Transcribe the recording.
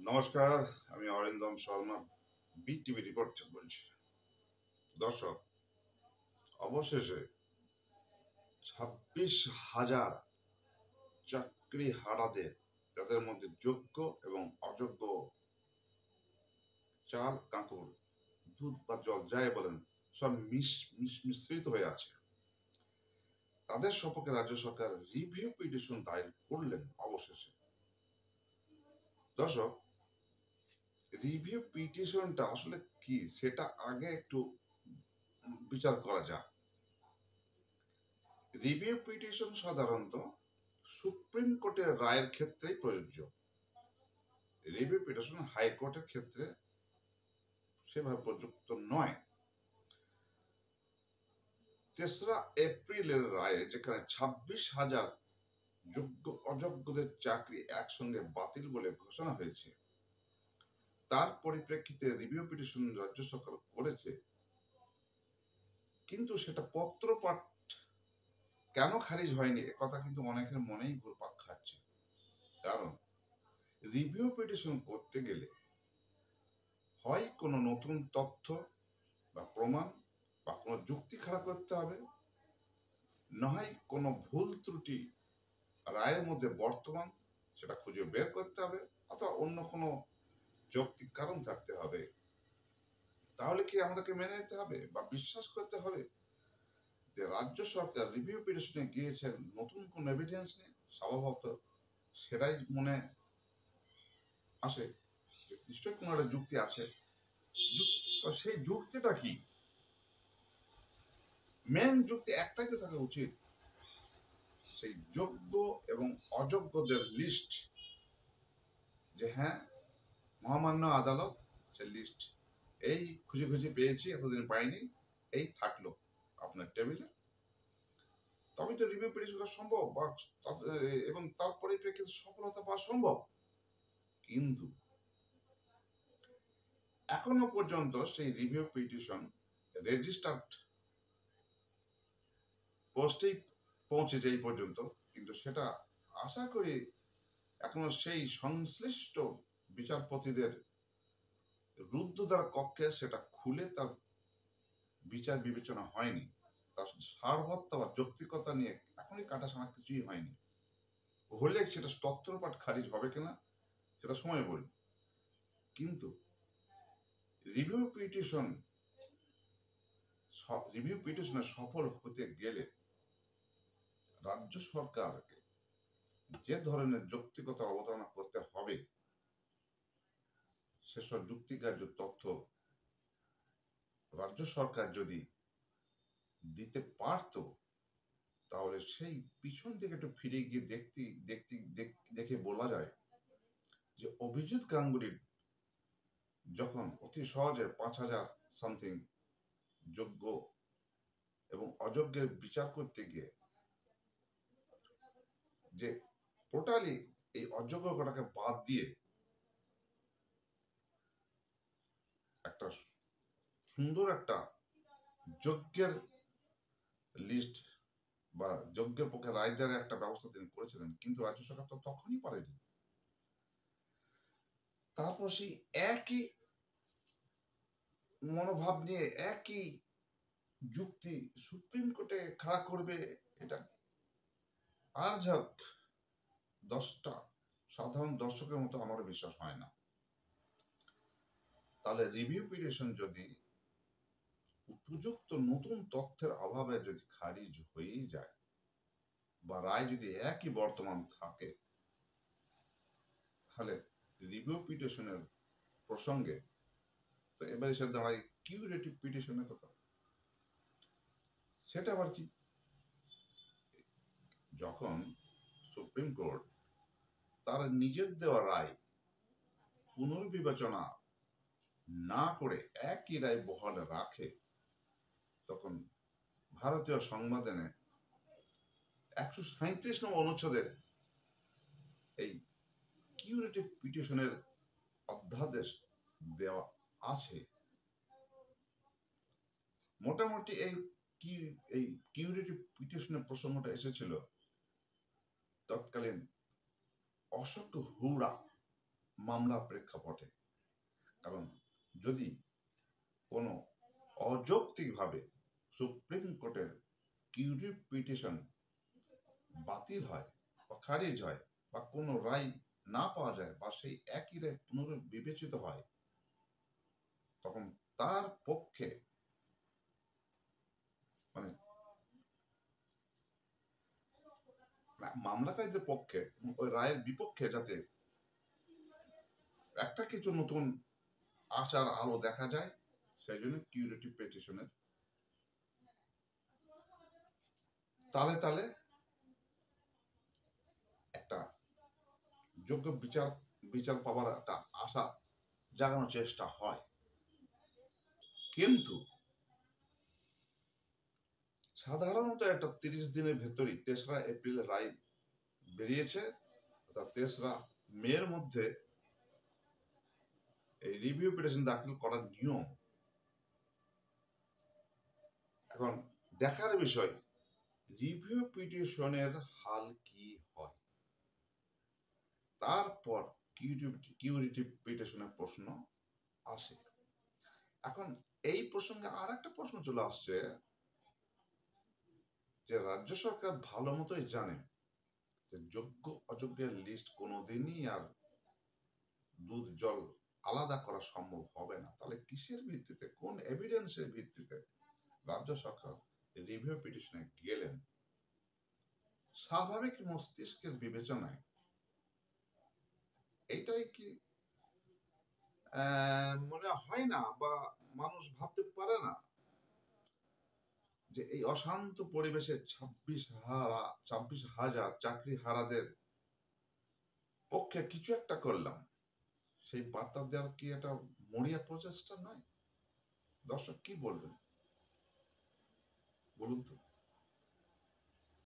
নমস্কার, আমি Arindam Sharma, BTV report থেকে বলছি। দর্শক, অবশেষে 26,000 চাকরি হারাদের, যাদের মধ্যে যোগ্য এবং অযোগ্য, চাল কাঁকড়, দুধ বা জল যাই বলেন, সব মিশ্রিত হয়ে আছে, তাদের সপক্ষে রাজ্য সরকার রিভিউ পিটিশন দায়ের করলেন অবশেষে। দর্শক, রিভিউ পিটিশনটা আসলে কি সেটা আগে একটু বিচার করা যাক। রিভিউ পিটিশন সাধারণত সুপ্রিম কোর্টের রায়ের ক্ষেত্রেই প্রযোজ্য। রিভিউ পিটিশন হাইকোর্টের ক্ষেত্রে সেভাবে প্রযুক্ত নয়। 3রা এপ্রিলের রায়ে যেখানে 26,000 যোগ্য অযোগ্যদের চাকরি একসঙ্গে বাতিল বলে ঘোষণা হয়েছে, তার পরিপ্রেক্ষিতে রিভিউ পিটিশন রাজ্য সরকার করেছে। কিন্তু সেটা পত্রপাঠ কেন খারিজ হয়নি একথা কিন্তু অনেকের মনেই ঘুরপাক খাচ্ছে। কারণ রিভিউ পিটিশন করতে গেলে হয় কোনো নতুন তথ্য বা প্রমাণ বা কোনো যুক্তি খাড়া করতে হবে, নয় কোনো ভুল ত্রুটি রায়ের মধ্যে বর্তমান সেটা খুঁজে বের করতে হবে, অথবা অন্য কোনো যৌক্তিক কারণ থাকতে হবে। তাহলে কি আমাদেরকে মেনে নিতে হবে বা বিশ্বাস করতে হবে যে রাজ্য সরকার রিভিউ পিটিশনে গিয়েছেন নতুন কোনো এভিডেন্স নেই? স্বভাবত সেটাই মনে আসে যে নিশ্চয়ই কোনো একটা যুক্তি আছে। সেই যুক্তিটা কি? মেন যুক্তি একটাই তো থাকা উচিত, সেই যোগ্য এবং অযোগ্যদের লিস্ট, যে হ্যাঁ, মহামান্য আদালত সে লিস্ট এই খুঁজে খুঁজে পেয়েছি, এতদিন পাইনি, এই থাকলো আপনার টেবিলে, তবে তো রিভিউ পিটিশন করা সম্ভব বা এবং তার পরিপ্রেক্ষিতে সফলতা পাওয়া সম্ভব। কিন্তু এখনো পর্যন্ত সেই রিভিউ পিটিশন রেজিস্টার্ড পোস্টেই পৌঁছেছে এই পর্যন্ত, কিন্তু সেটা আশা করি এখনো সেই সংশ্লিষ্ট বিচারপতিদের রুদ্ধদ্বার কক্ষে সেটা খুলে তার বিচার বিবেচনা হয়নি। তার সারবত্তা বা যৌক্তিকতা নিয়ে এখনই কাটাছাড়া কিছুই হয়নি। হলে সেটা তত্ত্বপাঠ খারিজ হবে কিনা সেটা সময় বলবে। কিন্তু রিভিউ পিটিশনে সফল হতে গেলে রাজ্য সরকারকে যে ধরনের যৌক্তিকতা অবতারণা করতে হবে, সেসব যুক্তিগ্রাহ্য তথ্য রাজ্য সরকার যদি দিতে পারত, তাহলে সেই পিছন থেকে একটু ফিরে গিয়ে দেখে বলা যায় যে অভিজিৎ গাঙ্গুলির যখন অতি সহজে 5,000 সামথিং যোগ্য এবং অযোগ্যের বিচার করতে গিয়ে যে টোটালি এই অযোগ্য কটাকে বাদ দিয়ে একটা সুন্দর একটা যোগ্যের লিস্ট বা যোগ্যের পক্ষে রায় দেওয়ার একটা ব্যবস্থা তিনি করেছিলেন, কিন্তু রাজ্য সরকার তো তখনই পারেনি। তারপর সেই একই মনোভাব নিয়ে একই যুক্তি সুপ্রিম কোর্টে খাড়া করবে, এটা আর যাক 10টা সাধারণ দর্শকের মতো আমারও বিশ্বাস হয় না। তাহলে রিভিউ পিটিশন যদি উপযুক্ত নতুন তথ্যের অভাবে যদি খারিজ হয়েই যায় বা রায় যদি একই বর্তমান থাকে, তাহলে রিভিউ পিটিশনের প্রসঙ্গে তো এবার এসে দাঁড়ায় কিউরেটিভ পিটিশনের কথা। সেটা আবার কি? যখন সুপ্রিম কোর্ট তার নিজের দেওয়া রায় পুনর্বিবেচনা না করে একই রায় বহাল রাখে, তখন ভারতীয় সংবিধানে 137 নম্বর অনুচ্ছেদে এই কিউরেটিভ পিটিশনের অধ্যাদেশ দেওয়া আছে। মোটামুটি এই কিউরেটিভ পিটিশনের প্রসঙ্গটা এসেছিল তৎকালীন অশোক হুড়া মামলার প্রেক্ষাপটে। কারণ যদি কোনো অযৌক্তিকভাবে সুপ্রিম কোর্টের কিউরি পিটিশন বাতিল হয় বা খারিজ হয় বা কোনো রায় না পাওয়া যায় বা সেই একই রায় পুনর্বিবেচিত হয়, তখন তার পক্ষে মানে মামলাকারীদের পক্ষে ওই রায়ের বিপক্ষে যাতে একটা কিছু নতুন আচার আলো দেখা যায়, সেই জন্য কিউরেটিভ পিটিশনের তালে তালে একটা যোগ্য বিচার বিচার পাওয়ার একটা আশা জাগানোর চেষ্টা হয়। কিন্তু সাধারণত একটা 30 দিনের ভেতরই 3রা এপ্রিল রায় বেরিয়েছে, অর্থাৎ 3রা মের মধ্যে এই রিভিউ পিটিশন দাখিল করার নিয়ম। এখন দেখার বিষয় রিভিউ পিটিশনের হাল কি হয়, তারপর কিউরেটিভ পিটিশনের প্রশ্ন আসে। এখন এই প্রসঙ্গে আর একটা প্রশ্ন চলে আসছে যে রাজ্য সরকার ভালো মতোই জানে যে যোগ্য অযোগ্যের লিস্ট কোনোদিনই আর দুধ জল আলাদা করা সম্ভব হবে না। তাহলে কিসের ভিত্তিতে, কোন এভিডেন্সের ভিত্তিতে রাজ্য সরকার রিভিউ পিটিশনে গেলেন? স্বাভাবিক মস্তিষ্কের বিবেচনায় এটাই কি মনে হয় না বা মানুষ ভাবতে পারে না যে এই অশান্ত পরিবেশে 26,000 চাকরি হারাদের পক্ষে কিছু একটা করলাম, সেই বার্তা দেওয়ার কি একটা মরিয়া প্রচেষ্টা নয়? দর্শক কি বলবেন বলুন তো?